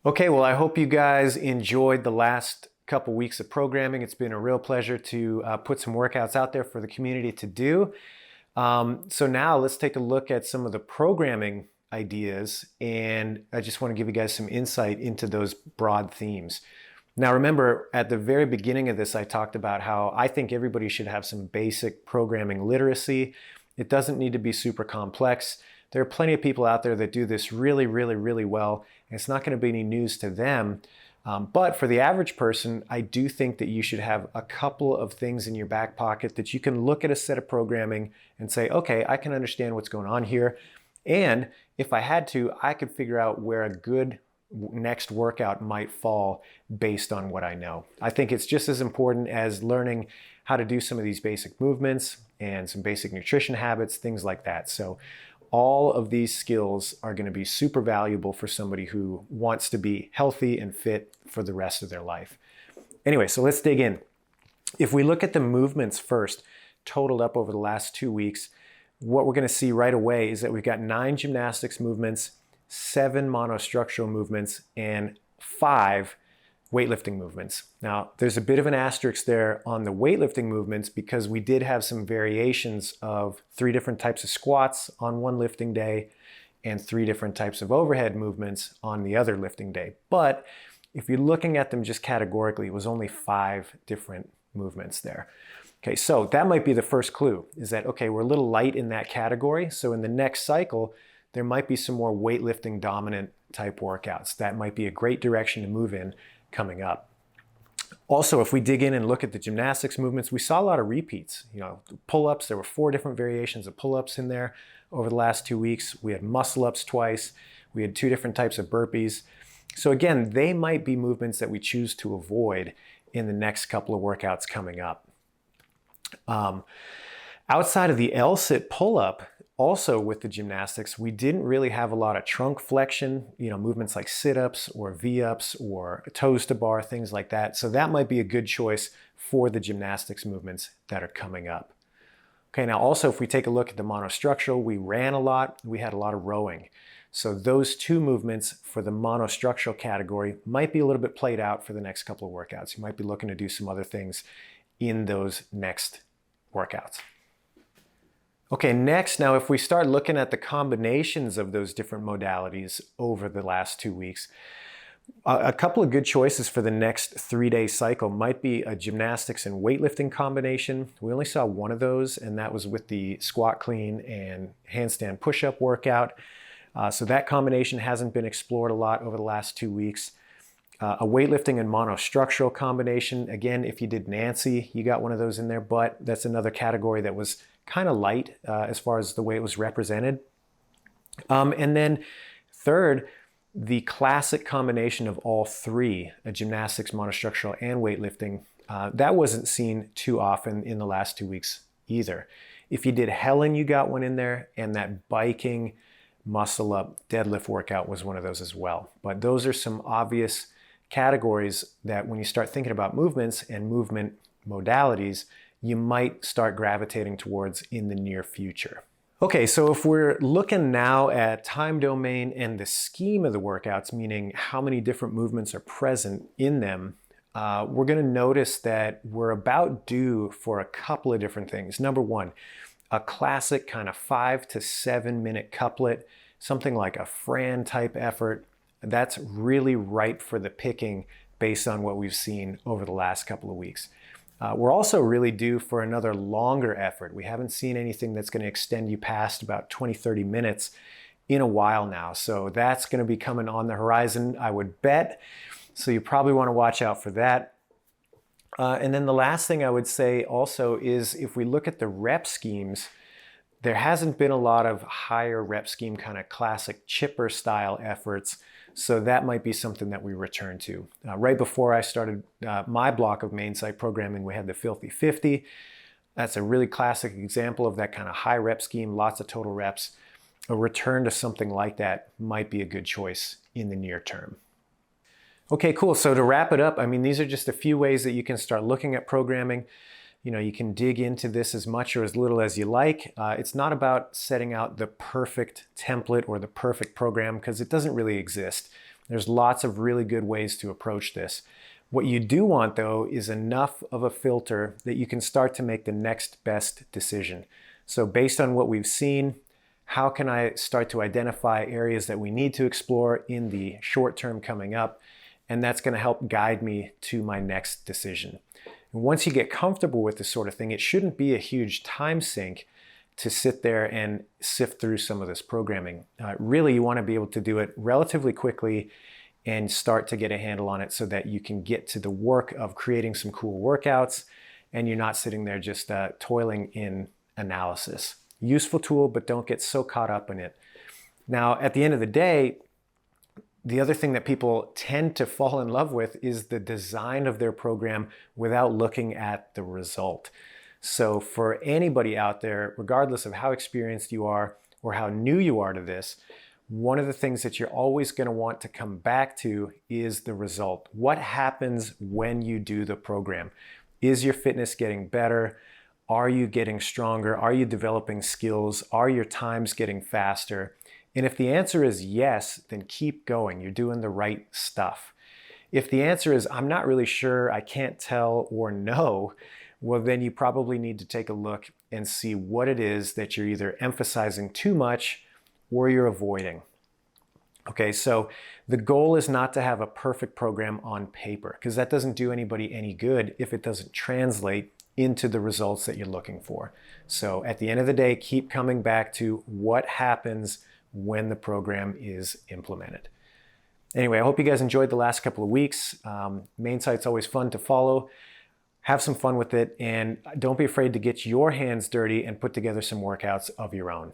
Okay, well, I hope you guys enjoyed the last couple weeks of programming. It's been a real pleasure to put some workouts out there for the community to do. So now let's take a look at some of the programming ideas, and I just want to give you guys some insight into those broad themes. Now remember, at the very beginning of this, I talked about how I think everybody should have some basic programming literacy. It doesn't need to be super complex. There are plenty of people out there that do this really, really, really well, and it's not going to be any news to them. But for the average person, I do think that you should have a couple of things in your back pocket that you can look at a set of programming and say, okay, I can understand what's going on here. And if I had to, I could figure out where a good next workout might fall based on what I know. I think it's just as important as learning how to do some of these basic movements and some basic nutrition habits, things like that. So all of these skills are going to be super valuable for somebody who wants to be healthy and fit for the rest of their life. Anyway, so let's dig in. If we look at the movements first, totaled up over the last 2 weeks, what we're going to see right away is that we've got 9 gymnastics movements, 7 monostructural movements, and 5 weightlifting movements. Now, there's a bit of an asterisk there on the weightlifting movements because we did have some variations of 3 different types of squats on one lifting day and 3 different types of overhead movements on the other lifting day. But if you're looking at them just categorically, it was only 5 different movements there. Okay, so that might be the first clue, is that, okay, we're a little light in that category. So in the next cycle, there might be some more weightlifting dominant type workouts. That might be a great direction to move in coming up. Also, if we dig in and look at the gymnastics movements, we saw a lot of repeats. Pull-ups, there were 4 different variations of pull-ups in there over the last 2 weeks. We had muscle-ups twice. We had 2 different types of burpees. So again, they might be movements that we choose to avoid in the next couple of workouts coming up. Outside of the L-sit pull-up, also with the gymnastics, we didn't really have a lot of trunk flexion, movements like sit-ups or V-ups or toes to bar, things like that. So that might be a good choice for the gymnastics movements that are coming up. Okay, now also if we take a look at the monostructural, we ran a lot, we had a lot of rowing. So those 2 movements for the monostructural category might be a little bit played out for the next couple of workouts. You might be looking to do some other things in those next workouts. Okay, next, now if we start looking at the combinations of those different modalities over the last 2 weeks, a couple of good choices for the next 3-day cycle might be a gymnastics and weightlifting combination. We only saw one of those, and that was with the squat clean and handstand push-up workout. So that combination hasn't been explored a lot over the last 2 weeks. A weightlifting and monostructural combination, again, if you did Nancy, you got one of those in there, but that's another category that was kind of light as far as the way it was represented. And then third, the classic combination of all 3, gymnastics, monostructural, and weightlifting, that wasn't seen too often in the last 2 weeks either. If you did Helen, you got one in there, and that biking muscle up deadlift workout was one of those as well. But those are some obvious categories that when you start thinking about movements and movement modalities, you might start gravitating towards in the near future. Okay, so if we're looking now at time domain and the scheme of the workouts, meaning how many different movements are present in them, we're going to notice that we're about due for a couple of different things. Number one, a classic kind of 5 to 7 minute couplet, something like a Fran type effort. That's really ripe for the picking based on what we've seen over the last couple of weeks. We're also really due for another longer effort. We haven't seen anything that's going to extend you past about 20-30 minutes in a while now. So that's going to be coming on the horizon, I would bet. So you probably want to watch out for that. And then the last thing I would say also is if we look at the rep schemes, there hasn't been a lot of higher rep scheme kind of classic chipper style efforts. So that might be something that we return to. Right before I started my block of main site programming, we had the Filthy 50. That's a really classic example of that kind of high rep scheme, lots of total reps. A return to something like that might be a good choice in the near term. Okay, cool. So to wrap it up, these are just a few ways that you can start looking at programming. You can dig into this as much or as little as you like. It's not about setting out the perfect template or the perfect program because it doesn't really exist. There's lots of really good ways to approach this. What you do want though is enough of a filter that you can start to make the next best decision. So based on what we've seen, how can I start to identify areas that we need to explore in the short term coming up? And that's going to help guide me to my next decision. And once you get comfortable with this sort of thing, it shouldn't be a huge time sink to sit there and sift through some of this programming. Really, you want to be able to do it relatively quickly and start to get a handle on it so that you can get to the work of creating some cool workouts and you're not sitting there just toiling in analysis. Useful tool, but don't get so caught up in it. Now, at the end of the day, the other thing that people tend to fall in love with is the design of their program without looking at the result. So for anybody out there, regardless of how experienced you are or how new you are to this, one of the things that you're always going to want to come back to is the result. What happens when you do the program? Is your fitness getting better? Are you getting stronger? Are you developing skills? Are your times getting faster? And if the answer is yes, then keep going. You're doing the right stuff. If the answer is, I'm not really sure, I can't tell, or no, well, then you probably need to take a look and see what it is that you're either emphasizing too much or you're avoiding. Okay, so the goal is not to have a perfect program on paper, because that doesn't do anybody any good if it doesn't translate into the results that you're looking for. So at the end of the day, keep coming back to what happens when the program is implemented. Anyway, I hope you guys enjoyed the last couple of weeks. Main Site's always fun to follow. Have some fun with it, and don't be afraid to get your hands dirty and put together some workouts of your own.